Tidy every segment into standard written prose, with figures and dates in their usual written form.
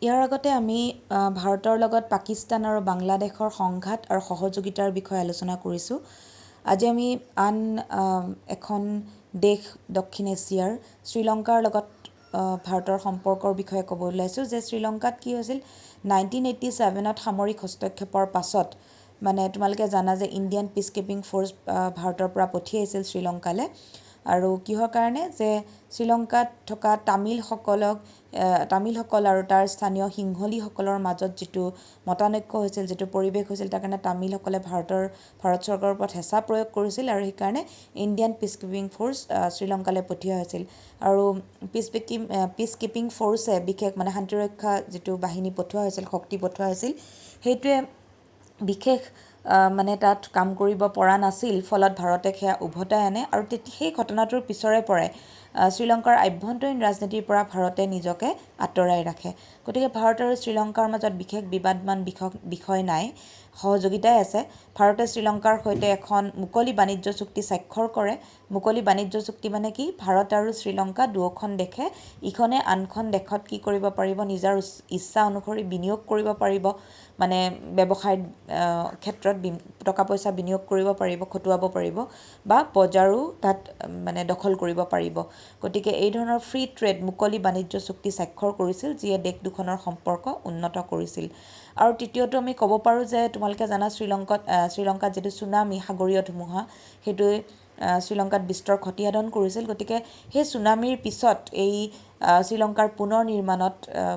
ইয়াৰ আগতে আমি ভাৰতৰ লগত পাকিস্তান আৰু বাংলাদেশৰ সংঘাত আৰু সহযোগিতাৰ বিষয়ে আলোচনা কৰিছোঁ। আজি আমি আন এখন দেশ দক্ষিণ এছিয়াৰ শ্ৰীলংকাৰ লগত ভাৰতৰ সম্পৰ্কৰ বিষয়ে ক'ব ওলাইছোঁ যে শ্ৰীলংকাত কি হৈছিল 1987ত সামৰিক হস্তক্ষেপৰ পাছত মানে তোমালোকে জানা যে ইণ্ডিয়ান পিচ কিপিং ফ'ৰ্চ ভাৰতৰ পৰা পঠিয়াইছিল শ্ৰীলংকালৈ আৰু কিহৰ কাৰণে যে শ্ৰীলংকাত থকা তামিলসকল আৰু তাৰ স্থানীয় সিংহলীসকলৰ মাজত যিটো মতানৈক্য হৈছিল, যিটো পৰিৱেশ হৈছিল, তাৰ কাৰণে তামিলসকলে ভাৰত চৰকাৰৰ ওপৰত হেঁচা প্ৰয়োগ কৰিছিল আৰু সেইকাৰণে ইণ্ডিয়ান পিচ কিপিং ফ'ৰ্চ শ্ৰীলংকালৈ পঠিওৱা হৈছিল। আৰু পিচ কিপিং ফ'ৰ্চে বিশেষ মানে শান্তিৰক্ষা যিটো বাহিনী পঠোৱা হৈছিল, শক্তি পঠোৱা হৈছিল, সেইটোৱে বিশেষ মানে তাত কাম কৰিব পৰা নাছিল, ফলত ভাৰতে সেয়া উভতাই আনে আৰু সেই ঘটনাটোৰ পিছৰে পৰাই শ্ৰীলংকাৰ আভ্যন্তৰীণ ৰাজনীতিৰ পৰা ভাৰতে নিজকে আঁতৰাই ৰাখে। গতিকে ভাৰত আৰু শ্ৰীলংকাৰ মাজত বিশেষ বিবাদমান বিষয় নাই, সহযোগিতাই আছে। ভাৰতে শ্ৰীলংকাৰ সৈতে এখন মুকলি বাণিজ্য চুক্তি স্বাক্ষৰ কৰে। মুকলি বাণিজ্য চুক্তি মানে কি? ভাৰত আৰু শ্ৰীলংকা দুয়োখন দেশে ইখনে আনখন দেশত কি কৰিব পাৰিব, নিজৰ ইচ্ছা অনুসৰি বিনিয়োগ কৰিব পাৰিব, মানে ব্যৱসায়ৰ ক্ষেত্ৰত টকা পইচা বিনিয়োগ কৰিব পাৰিব, খটুৱাব পাৰিব বা বজাৰো তাত মানে দখল কৰিব পাৰিব। গতিকে এই ধৰণৰ ফ্ৰী ট্ৰেড মুকলি বাণিজ্য চুক্তি স্বাক্ষৰ কৰিছিল, যিয়ে দেশ দুখনৰ সম্পৰ্ক উন্নত কৰিছিল। আৰু তৃতীয়টো আমি ক'ব পাৰোঁ যে তোমালোকে জানা শ্ৰীলংকাত যিটো চুনামি, সাগৰীয় ধুমুহা, সেইটোৱে শ্ৰীলংকাত বিস্তৰ ক্ষতিসাধন কৰিছিল। গতিকে সেই চুনামিৰ পিছত এই শ্ৰীলংকাৰ পুনৰ নিৰ্মাণত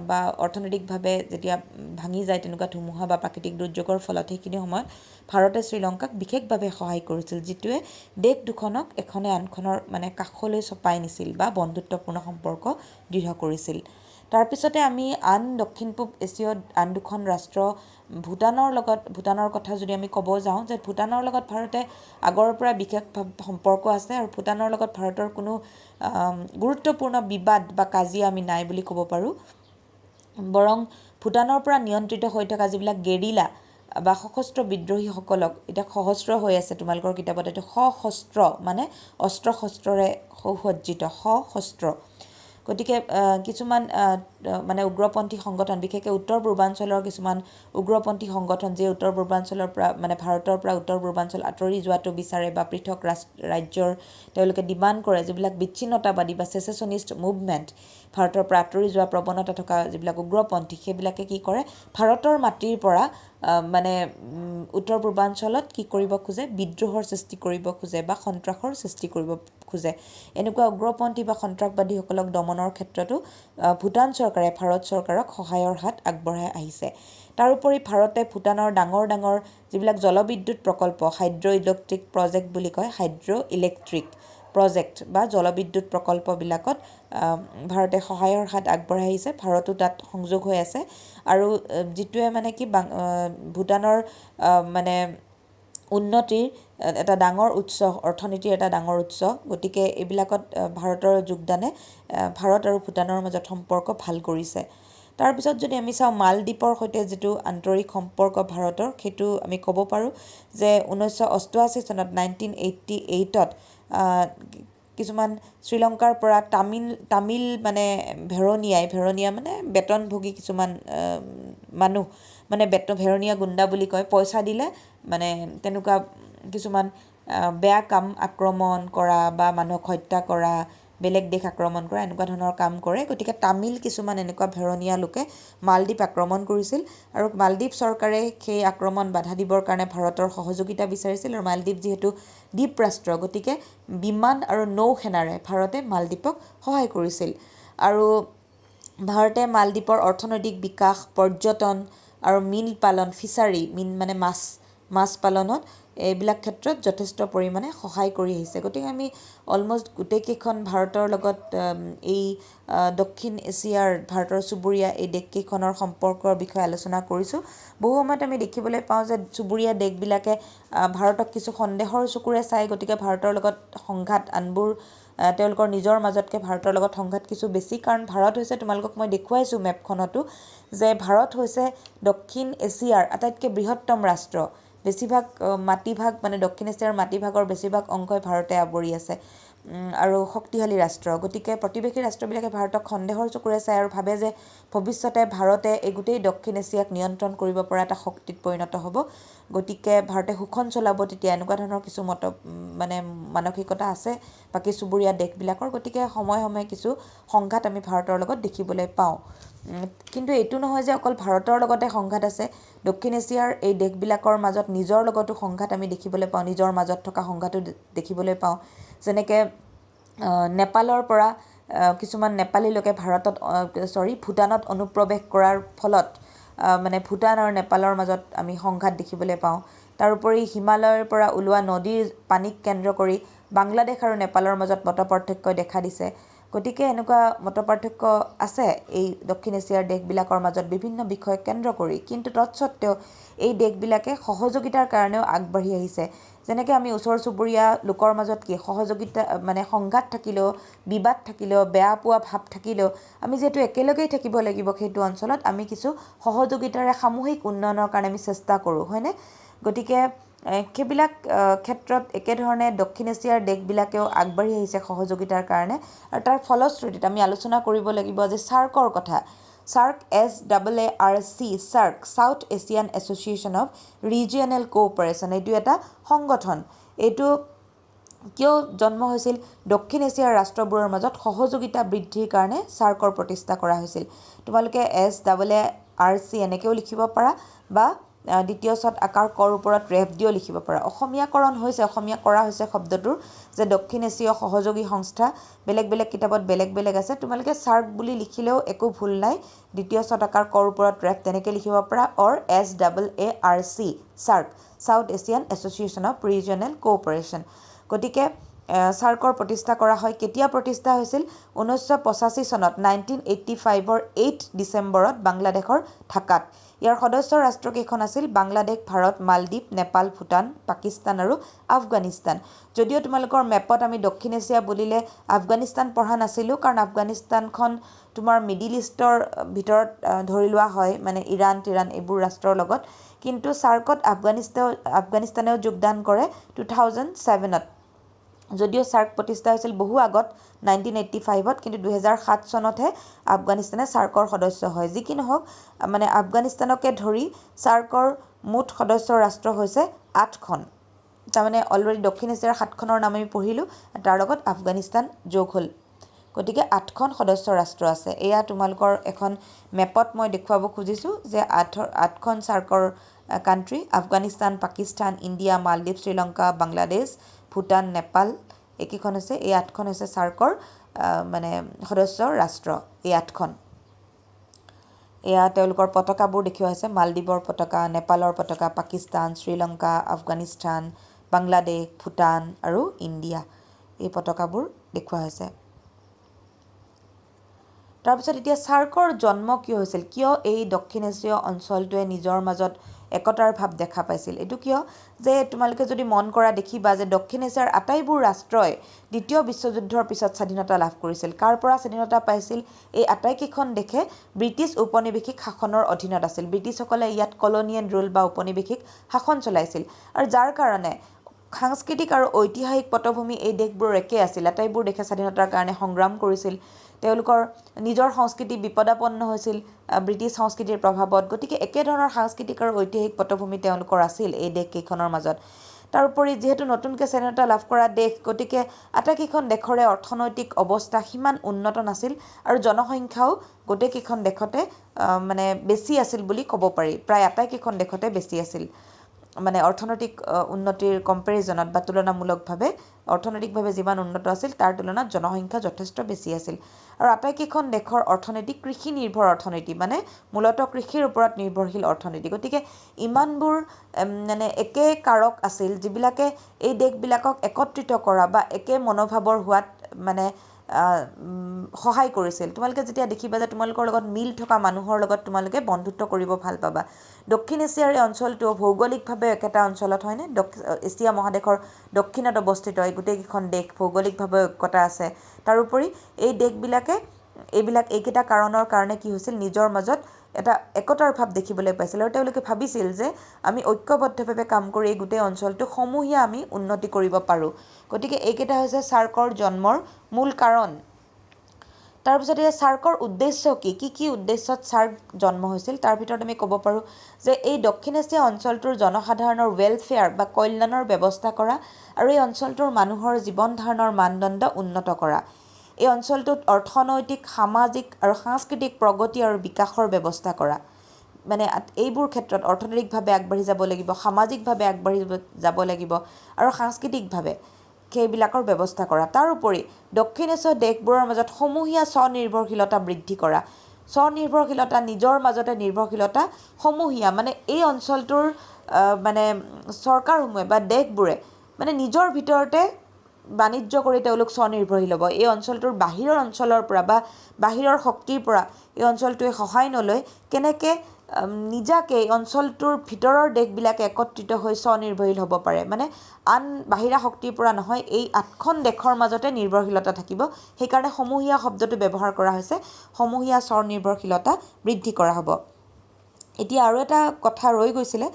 বা অৰ্থনৈতিকভাৱে যেতিয়া ভাঙি যায় তেনেকুৱা ধুমুহা বা প্ৰাকৃতিক দুৰ্যোগৰ ফলত, সেইখিনি সময়ত ভাৰতে শ্ৰীলংকাক বিশেষভাৱে সহায় কৰিছিল, যিটোৱে দেশ দুখনক এখনে আনখনৰ মানে কাষলৈ চপাই নিছিল বা বন্ধুত্বপূৰ্ণ সম্পৰ্ক দৃঢ় কৰিছিল। তাৰপিছতে আমি আন দক্ষিণ পূব এছীয় আন দুখন ৰাষ্ট্ৰ ভূটানৰ কথা যদি আমি ক'ব যাওঁ, যে ভূটানৰ লগত ভাৰতে আগৰ পৰা বিশেষ সম্পৰ্ক আছে আৰু ভূটানৰ লগত ভাৰতৰ কোনো গুৰুত্বপূৰ্ণ বিবাদ বা কাজিয়া আমি নাই বুলি ক'ব পাৰোঁ। বৰং ভূটানৰ পৰা নিয়ন্ত্ৰিত হৈ থকা যিবিলাক গেৰিলা বা সশস্ত্ৰ বিদ্ৰোহীসকলক, এতিয়া সশস্ত্ৰ হৈ আছে তোমালোকৰ কিতাপত, এইটো সশস্ত্ৰ মানে অস্ত্ৰ শস্ত্ৰৰে সুসজ্জিত সশস্ত্ৰ। গতিকে কিছুমান মানে উগ্ৰপন্থী সংগঠন, বিশেষকৈ উত্তৰ পূৰ্বাঞ্চলৰ কিছুমান উগ্ৰপন্থী সংগঠন, যিয়ে উত্তৰ পূৰ্বাঞ্চলৰ পৰা মানে ভাৰতৰ পৰা উত্তৰ পূৰ্বাঞ্চল আঁতৰি যোৱাটো বিচাৰে বা পৃথক ৰাজ্যৰ তেওঁলোকে ডিমাণ্ড কৰে, যিবিলাক বিচ্ছিন্নতাবাদী বা চেচেশ্যনিষ্ট মুভমেণ্ট, ভাৰতৰ পৰা আঁতৰি যোৱা প্ৰৱণতা থকা যিবিলাক উগ্ৰপন্থী, সেইবিলাকে কি কৰে, ভাৰতৰ মাটিৰ পৰা মানে উত্তৰ পূৰ্বাঞ্চলত কি কৰিব খোজে, বিদ্ৰোহৰ সৃষ্টি কৰিব খোজে বা সন্ত্ৰাসৰ সৃষ্টি কৰিব খোজে। এনেকুৱা উগ্ৰপন্থী বা সন্ত্ৰাসবাদীসকলক দমনৰ ক্ষেত্ৰতো ভূটান চৰকাৰে ভাৰত চৰকাৰক সহায়ৰ হাত আগবঢ়াই আহিছে। তাৰোপৰি ভাৰতে ভূটানৰ ডাঙৰ যিবিলাক জলবিদ্যুৎ প্ৰকল্প, হাইড্ৰ' ইলেক্ট্ৰিক প্ৰজেক্ট বুলি কয়, হাইড্ৰ' ইলেক্ট্ৰিক প্ৰজেক্ট বা জলবিদ্যুৎ প্ৰকল্পবিলাকত ভাৰতে সহায়ৰ হাত আগবঢ়াই আহিছে, ভাৰতো তাত সংযোগ হৈ আছে। আৰু যিটোৱে মানে কি ভূটানৰ মানে উন্নতিৰ এটা ডাঙৰ উৎস, অৰ্থনীতিৰ এটা ডাঙৰ উৎস। গতিকে এইবিলাকত ভাৰতৰ যোগদানে ভাৰত আৰু ভূটানৰ মাজত সম্পৰ্ক ভাল কৰিছে। তাৰপিছত যদি আমি চাওঁ মালদ্বীপৰ সৈতে যিটো আন্তৰিক সম্পৰ্ক ভাৰতৰ, সেইটো আমি ক'ব পাৰোঁ যে 1988 চনত 1988ত কিছুমান শ্ৰীলংকাৰ পৰা তামিল মানে ভেৰনীয়া মানে বেতনভোগী কিছুমান মানুহ, মানে ভেৰনীয়া গুণ্ডা বুলি কয়, পইচা দিলে মানে তেনেকুৱা কিছুমান বেয়া কাম, আক্ৰমণ কৰা বা মানুহক হত্যা কৰা, বেলেগ দেশ আক্ৰমণ কৰা, এনেকুৱা ধৰণৰ কাম কৰে। গতিকে তামিল কিছুমান এনেকুৱা ভেৰনীয়া লোকে মালদ্বীপ আক্ৰমণ কৰিছিল আৰু মালদ্বীপ চৰকাৰে সেই আক্ৰমণ বাধা দিবৰ কাৰণে ভাৰতৰ সহযোগিতা বিচাৰিছিল। আৰু মালদ্বীপ যিহেতু দ্বীপ ৰাষ্ট্ৰ, গতিকে বিমান আৰু নৌ সেনাৰে ভাৰতে মালদ্বীপক সহায় কৰিছিল। আৰু ভাৰতে মালদ্বীপৰ অৰ্থনৈতিক বিকাশ, পৰ্যটন আৰু মীন পালন, ফিছাৰী, মীন মানে মাছ পালনত, এইবিলাক ক্ষেত্ৰত যথেষ্ট পৰিমাণে সহায় কৰি আহিছে। গতিকে আমি অলম'ষ্ট গোটেইকেইখন ভাৰতৰ লগত এই দক্ষিণ এছিয়াৰ ভাৰতৰ চুবুৰীয়া এই দেশকেইখনৰ সম্পৰ্কৰ বিষয়ে আলোচনা কৰিছোঁ। বহু সময়ত আমি দেখিবলৈ পাওঁ যে চুবুৰীয়া দেশবিলাকে ভাৰতক কিছু সন্দেহৰ চকুৰে চায়। গতিকে ভাৰতৰ লগত সংঘাত, আনবোৰ তেওঁলোকৰ নিজৰ মাজতকৈ ভাৰতৰ লগত সংঘাত কিছু বেছি, কাৰণ ভাৰত হৈছে, তোমালোকক মই দেখুৱাইছোঁ মেপখনতো, যে ভাৰত হৈছে দক্ষিণ এছিয়াৰ আটাইতকৈ বৃহত্তম ৰাষ্ট্ৰ। বেছিভাগ মাটিভাগ মানে দক্ষিণ এছিয়াৰ মাটিভাগৰ বেছিভাগ অংশই ভাৰতে আৱৰি আছে। আৰু শক্তিশালী ৰাষ্ট্ৰ। গতিকে প্ৰতিবেশী ৰাষ্ট্ৰবিলাকে ভাৰতক সন্দেহৰ চকুৰে চায় আৰু ভাবে যে ভৱিষ্যতে ভাৰতে এই গোটেই দক্ষিণ এছিয়াক নিয়ন্ত্ৰণ কৰিব পৰা এটা শক্তিত পৰিণত হ'ব। গতিকে ভাৰতে শোষণ চলাব তেতিয়া, এনেকুৱা ধৰণৰ কিছু মানসিকতা আছে বাকী চুবুৰীয়া দেশবিলাকৰ। গতিকে সময়ে সময়ে কিছু সংঘাত আমি ভাৰতৰ লগত দেখিবলৈ পাওঁ। কিন্তু এইটো নহয় যে অকল ভাৰতৰ লগতে সংঘাত আছে, দক্ষিণ এছিয়াৰ এই দেশবিলাকৰ মাজত নিজৰ লগতো সংঘাত আমি দেখিবলৈ পাওঁ, নিজৰ মাজত থকা সংঘাতো দেখিবলৈ পাওঁ। যেনেকৈ নেপালৰ পৰা কিছুমান নেপালী লোকে ভূটানত অনুপ্ৰৱেশ কৰাৰ ফলত ভূটান আৰু নেপালৰ মাজত আমি সংঘাত দেখিবলৈ পাওঁ। তাৰোপৰি হিমালয়ৰ পৰা ওলোৱা নদীৰ পানীক কেন্দ্ৰ কৰি বাংলাদেশ আৰু নেপালৰ মাজত মতপাৰ্থক্য দেখা দিছে। গতিকে এনেকুৱা মতপাৰ্থক্য আছে এই দক্ষিণ এছিয়াৰ দেশবিলাকৰ মাজত বিভিন্ন বিষয়ক কেন্দ্ৰ কৰি। কিন্তু তৎসত্ত্বেও এই দেশবিলাকে সহযোগিতাৰ কাৰণেও আগবাঢ়ি আহিছে। যেনেকৈ আমি ওচৰ চুবুৰীয়া লোকৰ মাজত কি সহযোগিতা সংঘাত থাকিলেও, বিবাদ থাকিলেও, বেয়া পোৱা ভাৱ থাকিলেও আমি যিহেতু একেলগেই থাকিব লাগিব সেইটো অঞ্চলত, আমি কিছু সহযোগিতাৰে সামূহিক উন্নয়নৰ কাৰণে আমি চেষ্টা কৰোঁ, হয়নে? গতিকে সেইবিলাক ক্ষেত্ৰত একেধৰণে দক্ষিণ এছিয়াৰ দেশবিলাকেও আগবাঢ়ি আহিছে সহযোগিতাৰ কাৰণে। আৰু তাৰ ফলশ্ৰুতিত আমি আলোচনা কৰিব লাগিব যে চাৰ্কৰ কথা। চাৰ্ক SAARC, SAARC South Asian Association of Regional cooperation, এইটো এটা সংগঠন। এইটো কিয় জন্ম হৈছিল? দক্ষিণ এছিয়াৰ ৰাষ্ট্ৰবোৰৰ মাজত সহযোগিতা বৃদ্ধিৰ কাৰণে চাৰ্কৰ প্ৰতিষ্ঠা কৰা হৈছিল। তোমালোকে SAARC এনেকৈও লিখিব পাৰা বা দ্বিতীয় চত আকাৰ কৰ ওপৰত ৰেফ দিও লিখিব পাৰা। অসমীয়া কৰা হৈছে শব্দটোৰ, যে দক্ষিণ এছীয় সহযোগী সংস্থা। বেলেগ বেলেগ কিতাপত বেলেগ বেলেগ আছে। তোমালোকে চাৰ্ক বুলি লিখিলেও একো ভুল নাই, দ্বিতীয় চত আকাৰ কৰ ওপৰত ৰেফ তেনেকৈ লিখিব পাৰা। SAARC, SAARC South Asian Association of Regional Cooperation. গতিকে চাৰ্কৰ প্ৰতিষ্ঠা কৰা হয়। কেতিয়া প্ৰতিষ্ঠা হৈছিল? 1985 চনত 1985ৰ 8 ডিচেম্বৰত বাংলাদেশৰ ঢাকাত। ইয়াৰ সদস্য ৰাষ্ট্ৰকেইখন আছিল বাংলাদেশ, ভাৰত, মালদ্বীপ, নেপাল, ভূটান, পাকিস্তান আৰু আফগানিস্তান। যদিও তোমালোকৰ মেপত আমি দক্ষিণ এছিয়া বুলিলে আফগানিস্তান পঢ়া নাছিলোঁ, কাৰণ আফগানিস্তানখন তোমাৰ মিডিল ইষ্টৰ ভিতৰত ধৰি লোৱা হয়, ইৰাণ টিৰাণ এইবোৰ ৰাষ্ট্ৰৰ লগত। কিন্তু চাৰ্কত আফগানিস্তানেও যোগদান কৰে 2007ত। যদিও চাৰ্ক প্ৰতিষ্ঠা হৈছিল বহু আগত 1985ত, কিন্তু 2007 চনতহে আফগানিস্তানে চাৰ্কৰ সদস্য হয়। যি কি নহওক, আফগানিস্তানকে ধৰি চাৰ্কৰ মুঠ সদস্য ৰাষ্ট্ৰ হৈছে 8খন। তাৰমানে অলৰেডি দক্ষিণ এছিয়াৰ 7খনৰ নাম আমি পঢ়িলোঁ, তাৰ লগত আফগানিস্তান যোগ হ'ল। গতিকে 8খন সদস্য ৰাষ্ট্ৰ আছে। এয়া তোমালোকৰ এখন মেপত মই দেখুৱাব খুজিছোঁ যে 8খন চাৰ্কৰ কাণ্ট্ৰি: আফগানিস্তান, পাকিস্তান, ইণ্ডিয়া, মালদ্বীপ, শ্ৰীলংকা, বাংলাদেশ, ভূটান, নেপাল, এইকেইখন হৈছে, এই 8খন হৈছে চাৰ্কৰ সদস্য ৰাষ্ট্ৰ। এই 8খন, এয়া তেওঁলোকৰ পতাকাবোৰ দেখুওৱা হৈছে: মালদ্বীপৰ পতাকা, নেপালৰ পতাকা, পাকিস্তান, শ্ৰীলংকা, আফগানিস্তান, বাংলাদেশ, ভূটান আৰু ইণ্ডিয়া, এই পতাকাবোৰ দেখুওৱা হৈছে। তাৰপিছত এতিয়া চাৰ্কৰ জন্ম কিয় হৈছিল? কিয় এই দক্ষিণ এছীয় অঞ্চলটোৱে নিজৰ মাজত একতাৰ ভাৱ দেখা পাইছিল? এইটো কিয় যে তোমালোকে যদি মন কৰা দেখিবা যে দক্ষিণ এছিয়াৰ আটাইবোৰ ৰাষ্ট্ৰই দ্বিতীয় বিশ্বযুদ্ধৰ পিছত স্বাধীনতা লাভ কৰিছিল। কাৰ পৰা স্বাধীনতা পাইছিল? এই আটাইকেইখন দেশে ব্ৰিটিছ ঔপনিৱেশিক শাসনৰ অধীনত আছিল। ব্ৰিটিছসকলে ইয়াত কলনিয়েল ৰুল বা ঔপনিৱেশিক শাসন চলাইছিল, আৰু যাৰ কাৰণে সাংস্কৃতিক আৰু ঐতিহাসিক পটভূমি এই দেশবোৰৰ একে আছিল। আটাইবোৰ দেশে স্বাধীনতাৰ কাৰণে সংগ্ৰাম কৰিছিল। তেওঁলোকৰ নিজৰ সংস্কৃতি বিপদাপন্ন হৈছিল ব্ৰিটিছ সংস্কৃতিৰ প্ৰভাৱত। গতিকে একেধৰণৰ সাংস্কৃতিক আৰু ঐতিহাসিক পটভূমি তেওঁলোকৰ আছিল এই দেশকেইখনৰ মাজত। তাৰোপৰি যিহেতু নতুনকৈ স্বাধীনতা লাভ কৰা দেশ, গতিকে আটাইকেইখন দেশৰে অৰ্থনৈতিক অৱস্থা সিমান উন্নত নাছিল, আৰু জনসংখ্যাও গোটেইকেইখন দেশতে বেছি আছিল বুলি ক'ব পাৰি। প্ৰায় আটাইকেইখন দেশতে বেছি আছিল, অৰ্থনৈতিক উন্নতিৰ কম্পেৰিজনত বা তুলনামূলকভাৱে অৰ্থনৈতিকভাৱে যিমান উন্নত আছিল তাৰ তুলনাত জনসংখ্যা যথেষ্ট বেছি আছিল। আৰু আটাইকেইখন দেশৰ অৰ্থনীতি কৃষি নিৰ্ভৰ অৰ্থনীতি, মূলতঃ কৃষিৰ ওপৰত নিৰ্ভৰশীল অৰ্থনীতি। গতিকে ইমানবোৰ একে কাৰক আছিল যিবিলাকে এই দেশবিলাকক একত্ৰিত কৰা বা একে মনোভাৱৰ হোৱাত সহায় কৰিছিল। তোমালোকে যেতিয়া দেখিবা যে তোমালোকৰ লগত মিল থকা মানুহৰ লগত তোমালোকে বন্ধুত্ব কৰিব ভাল পাবা। দক্ষিণ এছিয়াৰ এই অঞ্চলটো ভৌগোলিকভাৱে একেটা অঞ্চলত, হয়নে? এছিয়া মহাদেশৰ দক্ষিণত অৱস্থিত এই গোটেইকেইখন দেশ ভৌগোলিকভাৱে ঐক্যতা আছে। তাৰোপৰি এই দেশবিলাকে এইকেইটা কাৰণৰ কাৰণে কি হৈছিল নিজৰ মাজত এটা একতাৰ ভাৱ দেখিবলৈ পাইছিল আৰু তেওঁলোকে ভাবিছিল যে আমি ঐক্যবদ্ধভাৱে কাম কৰি এই গোটেই অঞ্চলটো সমূহীয়া আমি উন্নতি কৰিব পাৰোঁ। গতিকে এইকেইটা হৈছে চাৰ্কৰ জন্মৰ মূল কাৰণ। তাৰপিছত এতিয়া চাৰ্কৰ উদ্দেশ্য কি উদ্দেশ্যত চাৰ্ক জন্ম হৈছিল তাৰ ভিতৰত আমি ক'ব পাৰোঁ যে এই দক্ষিণ এছিয়া অঞ্চলটোৰ জনসাধাৰণৰ ৱেলফেয়াৰ বা কল্যাণৰ ব্যৱস্থা কৰা আৰু এই অঞ্চলটোৰ মানুহৰ জীৱন ধাৰণৰ মানদণ্ড উন্নত কৰা। এই অঞ্চলটোত অৰ্থনৈতিক, সামাজিক আৰু সাংস্কৃতিক প্ৰগতি আৰু বিকাশৰ ব্যৱস্থা কৰা। মানে এইবোৰ ক্ষেত্ৰত অৰ্থনৈতিকভাৱে আগবাঢ়ি যাব লাগিব, সামাজিকভাৱে আগবাঢ়ি যাব লাগিব আৰু সাংস্কৃতিকভাৱে সেইবিলাকৰ ব্যৱস্থা কৰা। তাৰোপৰি দক্ষিণ এছীয় দেশবোৰৰ মাজত সমূহীয়া স্বনিৰ্ভৰশীলতা বৃদ্ধি কৰা। স্বনিৰ্ভৰশীলতা, নিজৰ মাজতে নিৰ্ভৰশীলতা সমূহীয়া, মানে এই অঞ্চলটোৰ মানে চৰকাৰসমূহে বা দেশবোৰে মানে নিজৰ ভিতৰতে বাণিজ্য কৰি তেওঁলোক স্বনিৰ্ভৰশীল হ'ব। এই অঞ্চলটোৰ বাহিৰৰ অঞ্চলৰ পৰা বা বাহিৰৰ শক্তিৰ পৰা এই অঞ্চলটোৱে সহায় নলৈ কেনেকৈ নিজাকে এই অঞ্চলটোৰ ভিতৰৰ দেশবিলাকে একত্ৰিত হৈ স্বনিৰ্ভৰশীল হ'ব পাৰে, মানে আন বাহিৰা শক্তিৰ পৰা নহয়, এই 8খন দেশৰ মাজতে নিৰ্ভৰশীলতা থাকিব। সেইকাৰণে সমূহীয়া শব্দটো ব্যৱহাৰ কৰা হৈছে, সমূহীয়া স্বনিৰ্ভৰশীলতা বৃদ্ধি কৰা হ'ব। এতিয়া আৰু এটা কথা ৰৈ গৈছিলে,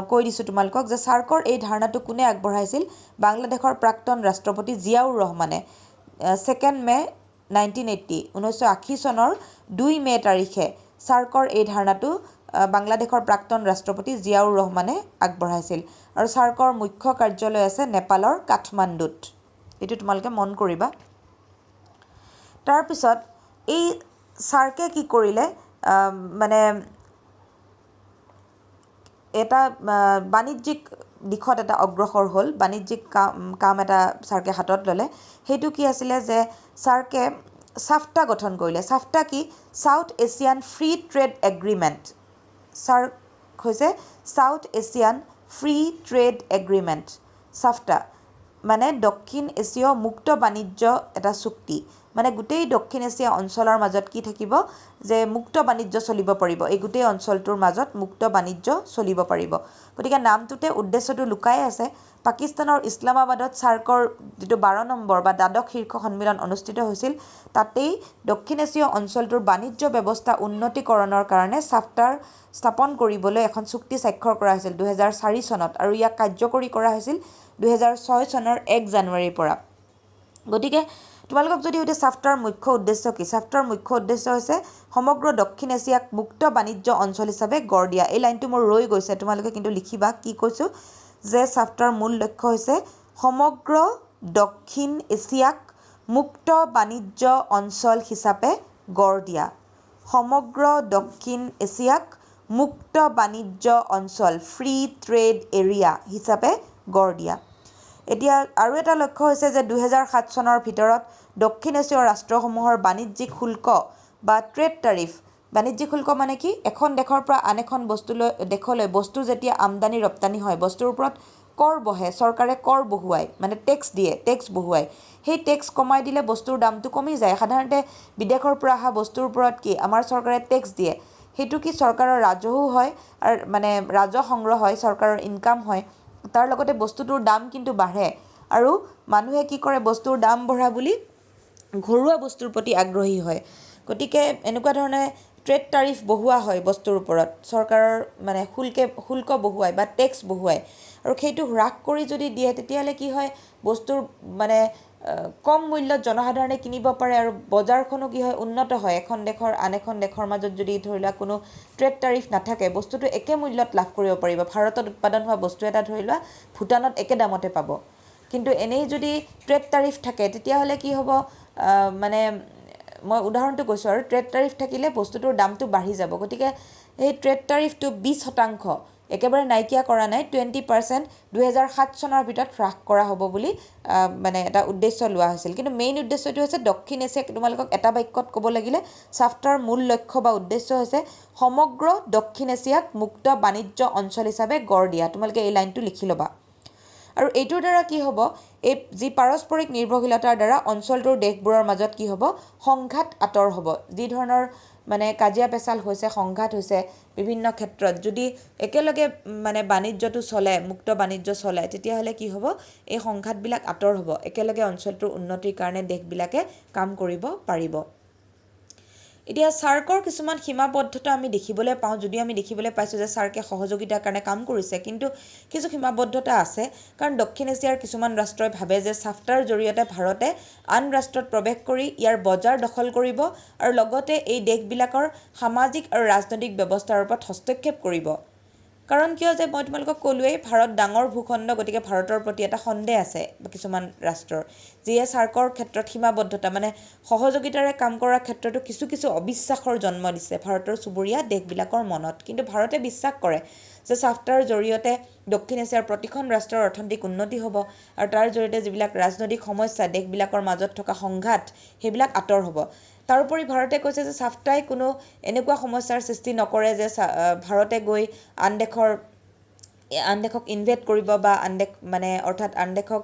কৈ দিছোঁ তোমালোকক যে চাৰ্কৰ এই ধাৰণাটো কোনে আগবঢ়াইছিল? বাংলাদেশৰ প্ৰাক্তন ৰাষ্ট্ৰপতি জিয়াউৰ ৰহমানে 2 মে 1980 চনৰ 2 মে তাৰিখে চাৰ্কৰ এই ধাৰণাটো বাংলাদেশৰ প্ৰাক্তন ৰাষ্ট্ৰপতি জিয়াউৰ ৰহমানে আগবঢ়াইছিল আৰু চাৰ্কৰ মুখ্য কাৰ্যালয় আছে নেপালৰ কাঠমাণ্ডুত। এইটো তোমালোকে মন কৰিবা। তাৰপিছত এই চাৰ্কে কি কৰিলে, মানে এটা বাণিজ্যিক দিশত এটা অগ্ৰসৰ হ'ল, বাণিজ্যিক কাম এটা চাৰ্কে হাতত ল'লে। সেইটো কি আছিলে যে চাৰ্কে ছাফ্টা গঠন কৰিলে। ছাফ্টা কি? South Asian Free Trade Agreement. SAARC হৈছে South Asian Free Trade Agreement, SAFTA মানে দক্ষিণ এছীয় মুক্ত বাণিজ্য এটা চুক্তি। মানে গোটেই দক্ষিণ এছিয়া অঞ্চলৰ মাজত কি থাকিব যে মুক্ত বাণিজ্য চলিব পাৰিব, এই গোটেই অঞ্চলটোৰ মাজত মুক্ত বাণিজ্য চলিব পাৰিব। গতিকে নামটোতে উদ্দেশ্যটো লুকাই আছে। পাকিস্তানৰ ইছলামাবাদত চাৰ্কৰ যিটো 12 নম্বৰ বা দ্বাদশ শীৰ্ষ সন্মিলন অনুষ্ঠিত হৈছিল, তাতেই দক্ষিণ এছীয় অঞ্চলটোৰ বাণিজ্য ব্যৱস্থা উন্নতিকৰণৰ কাৰণে ছাফ্টাৰ স্থাপন কৰিবলৈ এখন চুক্তি স্বাক্ষৰ কৰা হৈছিল 2004 চনত আৰু ইয়াক কাৰ্যকৰী কৰা হৈছিল 2006 চনৰ 1 জানুৱাৰীৰ পৰা। গতিকে তোমালোকক যদি সুধে ছাফ্টাৰ মুখ্য উদ্দেশ্য কি? ছাফ্টাৰ মুখ্য উদ্দেশ্য হৈছে সমগ্ৰ দক্ষিণ এছিয়াক মুক্ত বাণিজ্য অঞ্চল হিচাপে গঢ় দিয়া। এই লাইনটো মোৰ ৰৈ গৈছে, তোমালোকে কিন্তু লিখিবা। কি কৈছোঁ যে ছাফ্টাৰ মূল লক্ষ্য হৈছে সমগ্ৰ দক্ষিণ এছিয়াক মুক্ত বাণিজ্য অঞ্চল হিচাপে গঢ় দিয়া। সমগ্ৰ দক্ষিণ এছিয়াক মুক্ত বাণিজ্য অঞ্চল, ফ্ৰী ট্ৰেড এৰিয়া হিচাপে গঢ় দিয়া। এতিয়া আৰু এটা লক্ষ্য হৈছে যে 2007 চনৰ ভিতৰত দক্ষিণ এছীয় ৰাষ্ট্ৰসমূহৰ বাণিজ্যিক শুল্ক বা ট্ৰেড টাৰিফ। বাণিজ্যিক শুল্ক মানে কি? এখন দেশৰ পৰা আন এখন দেশলৈ বস্তু যেতিয়া আমদানি ৰপ্তানি হয়, বস্তুৰ ওপৰত কৰ বহে, চৰকাৰে কৰ বহুৱায়, মানে টেক্স দিয়ে, টেক্স বহুৱায়। সেই টেক্স কমাই দিলে বস্তুৰ দামটো কমি যায়। সাধাৰণতে বিদেশৰ পৰা অহা বস্তুৰ ওপৰত কি আমাৰ চৰকাৰে টেক্স দিয়ে, সেইটো কি চৰকাৰৰ ৰাজহো হয়, আৰু মানে ৰাজহ সংগ্ৰহ হয়, চৰকাৰৰ ইনকাম হয়। তাৰ লগতে বস্তুটোৰ দাম কিন্তু বাঢ়ে আৰু মানুহে কি কৰে, বস্তুৰ দাম বঢ়া বুলি ঘৰুৱা বস্তুৰ প্ৰতি আগ্ৰহী হয়। গতিকে এনেকুৱা ধৰণে ট্ৰেড টাৰিফ বহুওৱা হয় বস্তুৰ ওপৰত, চৰকাৰৰ মানে শুল্ক বহুৱায় বা টেক্স বহুৱায়। আৰু সেইটো হ্ৰাস কৰি যদি দিয়ে তেতিয়াহ'লে কি হয়, বস্তুৰ মানে কম মূল্যত জনসাধাৰণে কিনিব পাৰে আৰু বজাৰখনো কি হয় উন্নত হয়। এখন দেশৰ আন এখন দেশৰ মাজত যদি ধৰি লোৱা কোনো ট্ৰেড টাৰিফ নাথাকে, বস্তুটো একে মূল্যত লাভ কৰিব পাৰিব। ভাৰতত উৎপাদন হোৱা বস্তু এটা ধৰি লোৱা ভূটানত একে দামতে পাব। কিন্তু এনেই যদি ট্ৰেড টাৰিফ থাকে তেতিয়াহ'লে কি হ'ব, মানে মই উদাহৰণটো কৈছোঁ আৰু ট্ৰেড টাৰিফ থাকিলে বস্তুটোৰ দামটো বাঢ়ি যাব। গতিকে সেই ট্ৰেড টাৰিফটো 20% একেবাৰে নাইকিয়া কৰা নাই, 20% 2007 চনৰ ভিতৰত হ্ৰাস কৰা হ'ব বুলি মানে এটা উদ্দেশ্য লোৱা হৈছিল। কিন্তু মেইন উদ্দেশ্যটো হৈছে দক্ষিণ এছিয়াক তোমালোকক এটা বাক্যত ক'ব লাগিলে ছাফ্টাৰ মূল লক্ষ্য বা উদ্দেশ্য হৈছে সমগ্ৰ দক্ষিণ এছিয়াক মুক্ত বাণিজ্য অঞ্চল হিচাপে গঢ় দিয়া। তোমালোকে এই লাইনটো লিখি ল'বা। আৰু এইটোৰ দ্বাৰা কি হ'ব, এই যি পাৰস্পৰিক নিৰ্ভৰশীলতাৰ দ্বাৰা অঞ্চলটোৰ দেশবোৰৰ মাজত কি হ'ব, সংঘাত আঁতৰ হ'ব। যি ধৰণৰ মানে কাজিয়া পেচাল হৈছে, সংঘাত হৈছে বিভিন্ন ক্ষেত্ৰত, যদি একেলগে মানে বাণিজ্যটো চলে, মুক্ত বাণিজ্য চলে, তেতিয়াহ'লে কি হ'ব, এই সংঘাতবিলাক আঁতৰ হ'ব। একেলগে অঞ্চলটোৰ উন্নতিৰ কাৰণে দেশবিলাকে কাম কৰিব পাৰিব। এতিয়া সাৰ্কৰ কিছুমান সীমাবদ্ধতা আমি দেখিবলৈ পাওঁ, যদিও আমি দেখিবলৈ পাইছোঁ যে সাৰ্কে সহযোগিতাৰ কাৰণে কাম কৰিছে, কিন্তু কিছু সীমাবদ্ধতা আছে। কাৰণ দক্ষিণ এছিয়াৰ কিছুমান ৰাষ্ট্ৰই ভাবে যে ছাফ্টাৰ জৰিয়তে ভাৰতে আন ৰাষ্ট্ৰত প্ৰৱেশ কৰি ইয়াৰ বজাৰ দখল কৰিব আৰু লগতে এই দেশবিলাকৰ সামাজিক আৰু ৰাজনৈতিক ব্যৱস্থাৰ ওপৰত হস্তক্ষেপ কৰিব। কাৰণ কিয় যে মই তোমালোকক ক'লোৱেই, ভাৰত ডাঙৰ ভূখণ্ড, গতিকে ভাৰতৰ প্ৰতি এটা সন্দেহ আছে কিছুমান ৰাষ্ট্ৰৰ, যিয়ে সাৰ্কৰ ক্ষেত্ৰত সীমাবদ্ধতা মানে সহযোগিতাৰে কাম কৰাৰ ক্ষেত্ৰতো কিছু কিছু অবিশ্বাসৰ জন্ম দিছে ভাৰতৰ চুবুৰীয়া দেশবিলাকৰ মনত। কিন্তু ভাৰতে বিশ্বাস কৰে যে ছাফ্টাৰ জৰিয়তে দক্ষিণ এছিয়াৰ প্ৰতিখন ৰাষ্ট্ৰৰ অৰ্থনৈতিক উন্নতি হ'ব আৰু তাৰ জৰিয়তে যিবিলাক ৰাজনৈতিক সমস্যা, দেশবিলাকৰ মাজত থকা সংঘাত, সেইবিলাক আঁতৰ হ'ব। তাৰোপৰি ভাৰতে কৈছে যে ছাফ্টাই কোনো এনেকুৱা সমস্যাৰ সৃষ্টি নকৰে যে ভাৰতে গৈ আন দেশক ইনভেট কৰিব বা অৰ্থাৎ আন দেশক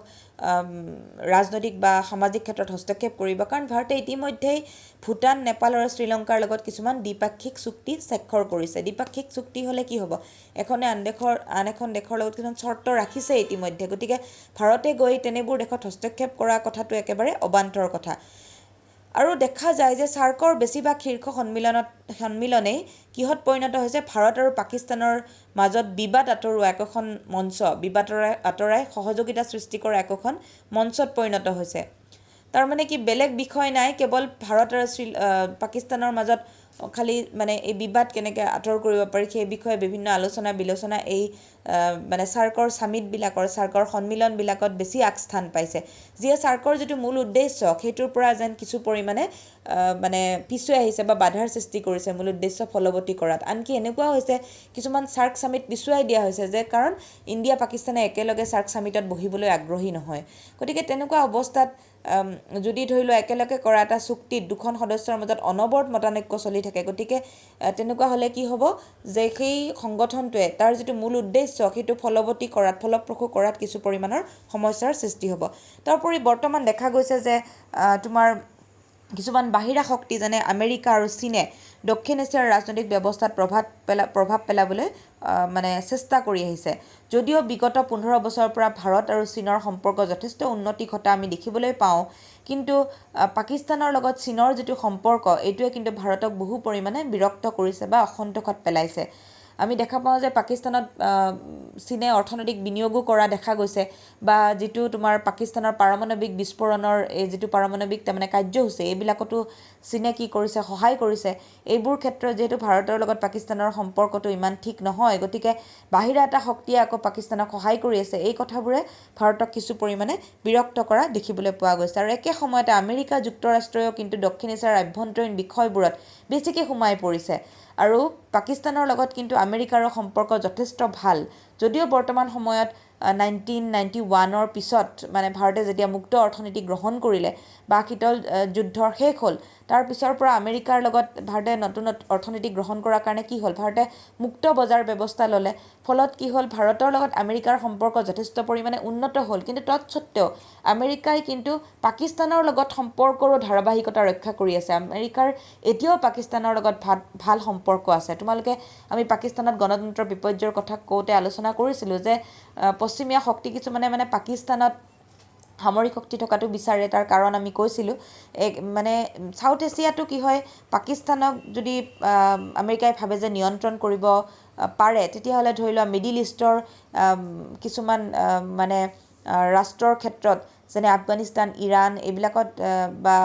ৰাজনৈতিক বা সামাজিক ক্ষেত্ৰত হস্তক্ষেপ কৰিব। কাৰণ ভাৰতে ইতিমধ্যেই ভূটান, নেপাল আৰু শ্ৰীলংকাৰ লগত কিছুমান দ্বিপাক্ষিক চুক্তি স্বাক্ষৰ কৰিছে। দ্বিপাক্ষিক চুক্তি হ'লে কি হ'ব, এখনে আন এখন দেশৰ লগত কিছুমান চৰ্ত ৰাখিছে ইতিমধ্যে, গতিকে ভাৰতে গৈ তেনেবোৰ দেশত হস্তক্ষেপ কৰা কথাটো একেবাৰে অবান্তৰ কথা। আৰু দেখা যায় যে সাৰ্কৰ বেছিভাগ শীৰ্ষ সন্মিলনেই কিহত পৰিণত হৈছে, ভাৰত আৰু পাকিস্তানৰ মাজত বিবাদ আঁতৰোৱা একোখন মঞ্চ, বিবাদ আঁতৰাই সহযোগিতা সৃষ্টি কৰা একোখন মঞ্চত পৰিণত হৈছে। তাৰমানে কি, বেলেগ বিষয় নাই, কেৱল ভাৰত আৰু পাকিস্তানৰ মাজত খালি এই বিবাদ কেনেকৈ আঁতৰ কৰিব পাৰি সেই বিষয়ে বিভিন্ন আলোচনা বিলোচনা এই সাৰ্কৰ ছামিটবিলাকৰ, সাৰ্কৰ সন্মিলনবিলাকত বেছি আগস্থান পাইছে, যিয়ে সাৰ্কৰ যিটো মূল উদ্দেশ্য সেইটোৰ পৰা যেন কিছু পৰিমাণে পিছুৱাই আহিছে বা বাধাৰ সৃষ্টি কৰিছে মূল উদ্দেশ্য ফলৱতী কৰাত। আনকি এনেকুৱা হৈছে কিছুমান সাৰ্ক ছামিট পিছুৱাই দিয়া হৈছে যে কাৰণ ইণ্ডিয়া পাকিস্তানে একেলগে সাৰ্ক ছামিটত বহিবলৈ আগ্ৰহী নহয়। গতিকে তেনেকুৱা অৱস্থাত যদি ধৰি লোৱা একেলগে কৰা এটা চুক্তিত দুখন সদস্যৰ মাজত অনবৰত মতানৈক্য চলি থাকে, গতিকে তেনেকুৱা হ'লে কি হ'ব যে সেই সংগঠনটোৱে তাৰ যিটো মূল উদ্দেশ্য সেইটো ফলপ্ৰসূ কৰাত কিছু পৰিমাণৰ সমস্যাৰ সৃষ্টি হ'ব। তাৰোপৰি বৰ্তমান দেখা গৈছে যে তোমাৰ কিছুমান বাহিৰা শক্তি যেনে আমেৰিকা আৰু চীনে দক্ষিণ এছিয়াৰ ৰাজনৈতিক ব্যৱস্থাত প্ৰভাৱ পেলাবলৈ চেষ্টা কৰি আহিছে। যদিও বিগত 15 বছৰৰ পৰা ভাৰত আৰু চীনৰ সম্পৰ্ক যথেষ্ট উন্নতি ঘটা আমি দেখিবলৈ পাওঁ, কিন্তু পাকিস্তানৰ লগত চীনৰ যিটো সম্পৰ্ক এইটোৱে কিন্তু ভাৰতক বহু পৰিমাণে বিৰক্ত কৰিছে বা অসন্তোষত পেলাইছে। আমি দেখা পাওঁ যে পাকিস্তানত চীনে অৰ্থনৈতিক বিনিয়োগো কৰা দেখা গৈছে, বা যিটো তোমাৰ পাকিস্তানৰ পাৰমাণৱিক বিস্ফোৰণৰ এই যিটো পাৰমাণৱিক কাৰ্যসূচী এইবিলাকতো চীনে কি কৰিছে, সহায় কৰিছে। এইবোৰ ক্ষেত্ৰত যিহেতু ভাৰতৰ লগত পাকিস্তানৰ সম্পৰ্কটো ইমান ঠিক নহয়, গতিকে বাহিৰা এটা শক্তিয়ে আকৌ পাকিস্তানক সহায় কৰি আছে। এই কথাবোৰে ভাৰতক কিছু পৰিমাণে বিৰক্ত কৰা দেখিবলৈ পোৱা গৈছে। আৰু একে সময়তে আমেৰিকা যুক্তৰাষ্ট্ৰইও কিন্তু দক্ষিণ এছিয়াৰ আভ্যন্তৰীণ বিষয়বোৰত বেছিকৈ সোমাই পৰিছে। আৰু পাকিস্তানৰ লগত কিন্তু আমেৰিকাৰো সম্পৰ্ক যথেষ্ট ভাল, যদিও বৰ্তমান সময়ত 1991ৰ পিছত ভাৰতে যেতিয়া মুক্ত অৰ্থনীতি গ্ৰহণ কৰিলে বা শীতল যুদ্ধৰ শেষ হ'ল, তাৰ পিছৰ পৰা আমেৰিকাৰ লগত ভাৰতে নতুন অৰ্থনীতি গ্ৰহণ কৰাৰ কাৰণে কি হ'ল, ভাৰতে মুক্ত বজাৰ ব্যৱস্থা ল'লে। ফলত কি হ'ল, ভাৰতৰ লগত আমেৰিকাৰ সম্পৰ্ক যথেষ্ট পৰিমাণে উন্নত হ'ল। কিন্তু তৎসত্ত্বেও আমেৰিকাই কিন্তু পাকিস্তানৰ লগত সম্পৰ্কৰো ধাৰাবাহিকতা ৰক্ষা কৰি আছে। আমেৰিকাৰ এতিয়াও পাকিস্তানৰ লগত ভাল সম্পৰ্ক আছে। আমি পাকিস্তানত গণতন্ত্ৰৰ বিপৰ্যয়ৰ কথা কওঁতে আলোচনা কৰিছিলোঁ যে পশ্চিমীয়া শক্তি কিছুমানে পাকিস্তানত সামৰিক শক্তি থকাটো বিচাৰে। তাৰ কাৰণ আমি কৈছিলোঁ চাউথ এছিয়াটো কি হয়, পাকিস্তানক যদি আমেৰিকাই ভাবে যে নিয়ন্ত্ৰণ কৰিব পাৰে, তেতিয়াহ'লে ধৰি লোৱা মিডিল ইষ্টৰ কিছুমান ৰাষ্ট্ৰৰ ক্ষেত্ৰত যেনে আফগানিস্তান, ইৰাণ এইবিলাকত বা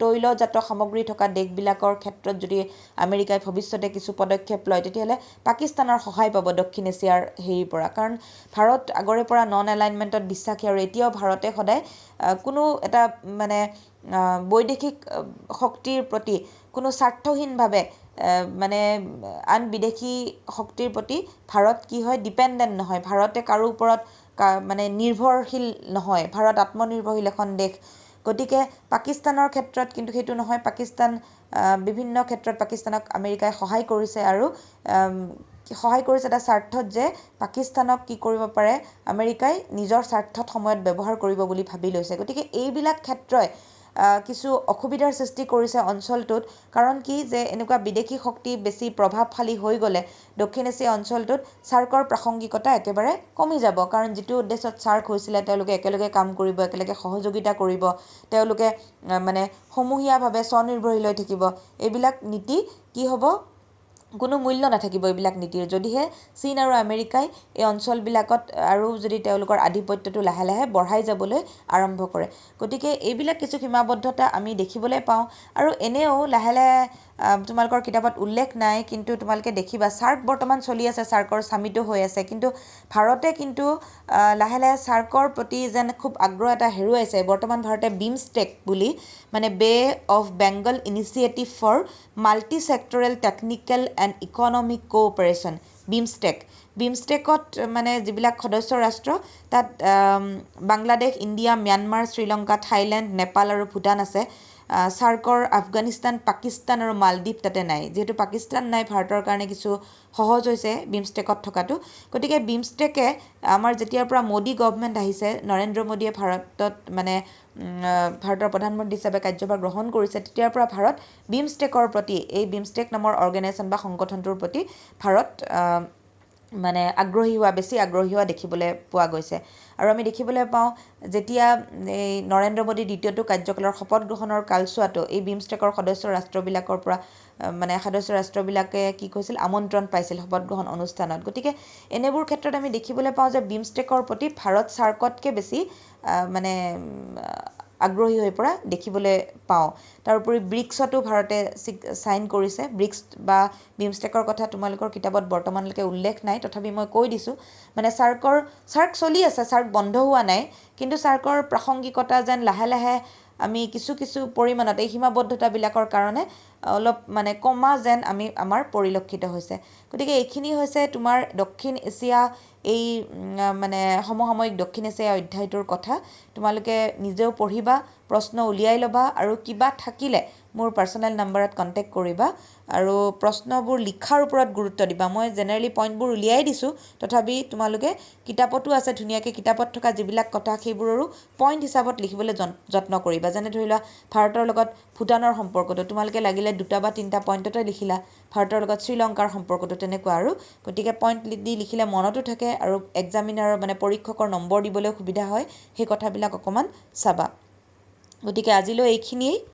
তৈলজাত সামগ্ৰী থকা দেশবিলাকৰ ক্ষেত্ৰত যদি আমেৰিকাই ভৱিষ্যতে কিছু পদক্ষেপ লয়, তেতিয়াহ'লে পাকিস্তানৰ সহায় পাব দক্ষিণ এছিয়াৰ হেৰিৰ পৰা। কাৰণ ভাৰত আগৰে পৰা নন এলাইনমেণ্টত বিশ্বাসী, আৰু এতিয়াও ভাৰতে সদায় কোনো এটা বৈদেশিক শক্তিৰ প্ৰতি কোনো স্বাৰ্থহীনভাৱে আন বিদেশী শক্তিৰ প্ৰতি ভাৰত কি হয়, ডিপেণ্ডেণ্ট নহয়। ভাৰতে কাৰো ওপৰত নিৰ্ভৰশীল নহয়। ভাৰত আত্মনিৰ্ভৰশীল এখন দেশ। গতিকে পাকিস্তানৰ ক্ষেত্ৰত কিন্তু সেইটো নহয়। বিভিন্ন ক্ষেত্ৰত পাকিস্তানক আমেৰিকাই সহায় কৰিছে, আৰু সহায় কৰিছে এটা স্বাৰ্থত যে পাকিস্তানক কি কৰিব পাৰে, আমেৰিকাই নিজৰ স্বাৰ্থত সময়ত ব্যৱহাৰ কৰিব বুলি ভাবি লৈছে। গতিকে এইবিলাক ক্ষেত্ৰই কিছু অসুবিধাৰ সৃষ্টি কৰিছে অঞ্চলটোত কাৰণ কি যে এনেকুৱা বিদেশী শক্তি বেছি প্ৰভাৱশালী হৈ গ'লে দক্ষিণ এছিয়া অঞ্চলটোত ছাৰ্কৰ প্ৰাসংগিকতা একেবাৰে কমি যাব কাৰণ যিটো উদ্দেশ্যত ছাৰ্ক হৈছিলে তেওঁলোকে একেলগে কাম কৰিব একেলগে সহযোগিতা কৰিব তেওঁলোকে মানে সমূহীয়াভাৱে স্বনিৰ্ভৰশীল হৈ থাকিব এইবিলাক নীতি কি হ'ব কোনো মূল্য নাথাকিব এইবিলাক নীতিৰ যদিহে চীন আৰু আমেৰিকাই এই অঞ্চলবিলাকত আৰু যদি তেওঁলোকৰ আধিপত্যটো লাহে লাহে বঢ়াই যাবলৈ আৰম্ভ কৰে গতিকে এইবিলাক কিছু সীমাবদ্ধতা আমি দেখিবলৈ পাওঁ আৰু এনেও লাহে লাহে তোমালোকৰ কিতাপত উল্লেখ নাই কিন্তু তোমালোকে দেখিবা ছাৰ্ক বৰ্তমান চলি আছে ছাৰ্কৰ চামিটো হৈ আছে কিন্তু ভাৰতে কিন্তু লাহে লাহে ছাৰ্কৰ প্ৰতি যেন খুব আগ্ৰহ এটা হেৰুৱাইছে বৰ্তমান ভাৰতে বিমষ্টেক বুলি মানে Bay of Bengal Initiative for Multi Sectoral Technical and Economic Cooperation বিমষ্টেকত মানে যিবিলাক সদস্য ৰাষ্ট্ৰ তাত Bangladesh India Myanmar Sri Lanka Thailand Nepal আৰু ভূটান আছে ছাৰ্কৰ আফগানিস্তান পাকিস্তান আৰু মালদ্বীপ তাতে নাই যিহেতু পাকিস্তান নাই ভাৰতৰ কাৰণে কিছু সহজ হৈছে বিমষ্টেকত থকাটো গতিকে বিমষ্টেকে আমাৰ যেতিয়াৰ পৰা মোদী গভৰ্ণমেণ্ট আহিছে নৰেন্দ্ৰ মোদীয়ে ভাৰতত মানে ভাৰতৰ প্ৰধানমন্ত্ৰী হিচাপে কাৰ্যভাৰ গ্ৰহণ কৰিছে তেতিয়াৰ পৰা ভাৰত বিমষ্টেকৰ প্ৰতি এই বিমষ্টেক নামৰ অৰ্গেনাইজেশ্যন বা সংগঠনটোৰ প্ৰতি ভাৰত মানে বেছি আগ্ৰহী হোৱা দেখিবলৈ পোৱা গৈছে আৰু আমি দেখিবলৈ পাওঁ যেতিয়া এই নৰেন্দ্ৰ মোদী দ্বিতীয়টো কাৰ্যকালৰ শপত গ্ৰহণৰ কালচোৱাটো এই বিমষ্টেকৰ সদস্য ৰাষ্ট্ৰবিলাকৰ পৰা মানে সদস্য ৰাষ্ট্ৰবিলাকে কি কৈছিল আমন্ত্ৰণ পাইছিল শপত গ্ৰহণ অনুষ্ঠানত গতিকে এনেবোৰ ক্ষেত্ৰত আমি দেখিবলৈ পাওঁ যে বিমষ্টেকৰ প্ৰতি ভাৰত ছাৰ্কতকৈ বেছি মানে আগ্ৰহী হৈ পৰা দেখিবলৈ পাওঁ তাৰোপৰি ব্ৰিক্সতো ভাৰতে চাইন কৰিছে ব্ৰিক্স বা বিমষ্টেকৰ কথা তোমালোকৰ কিতাপত বৰ্তমানলৈকে উল্লেখ নাই তথাপি মই কৈ দিছোঁ মানে ছাৰ্ক চলি আছে ছাৰ্ক বন্ধ হোৱা নাই কিন্তু ছাৰ্কৰ প্ৰাসংগিকতা যেন লাহে লাহে আমি কিছু পৰিমাণত এই সীমাবদ্ধতাবিলাকৰ কাৰণে অলপ মানে কমা যেন আমাৰ পৰিলক্ষিত হৈছে গতিকে এইখিনি হৈছে তোমাৰ দক্ষিণ এছিয়া এই মানে সমসাময়িক দক্ষিণ এছিয়া অধ্যায়টোৰ কথা তোমালোকে নিজেও পঢ়িবা প্ৰশ্ন উলিয়াই ল'বা আৰু কিবা থাকিলে মোৰ পাৰ্চনেল নাম্বাৰত কণ্টেক্ট কৰিবা আৰু প্ৰশ্নবোৰ লিখাৰ ওপৰত গুৰুত্ব দিবা মই জেনেৰেলি পইণ্টবোৰ উলিয়াই দিছোঁ তথাপি তোমালোকে কিতাপতো আছে ধুনীয়াকৈ কিতাপত থকা যিবিলাক কথা সেইবোৰৰো পইণ্ট হিচাপত লিখিবলৈ যত্ন কৰিবা যেনে ধৰি লোৱা ভাৰতৰ লগত ভূটানৰ সম্পৰ্কটো তোমালোকে লাগিলে 2 বা 3টা পইণ্টতে লিখিলা ভাৰতৰ লগত শ্ৰীলংকাৰ সম্পৰ্কটো তেনেকুৱা আৰু গতিকে পইণ্ট দি লিখিলে মনতো থাকে আৰু এক্সামিনাৰৰ মানে পৰীক্ষকৰ নম্বৰ দিবলৈ সুবিধা হয় সেই কথাবিলাক অকণমান চাবা গতিকে আজিলৈ এইখিনিয়েই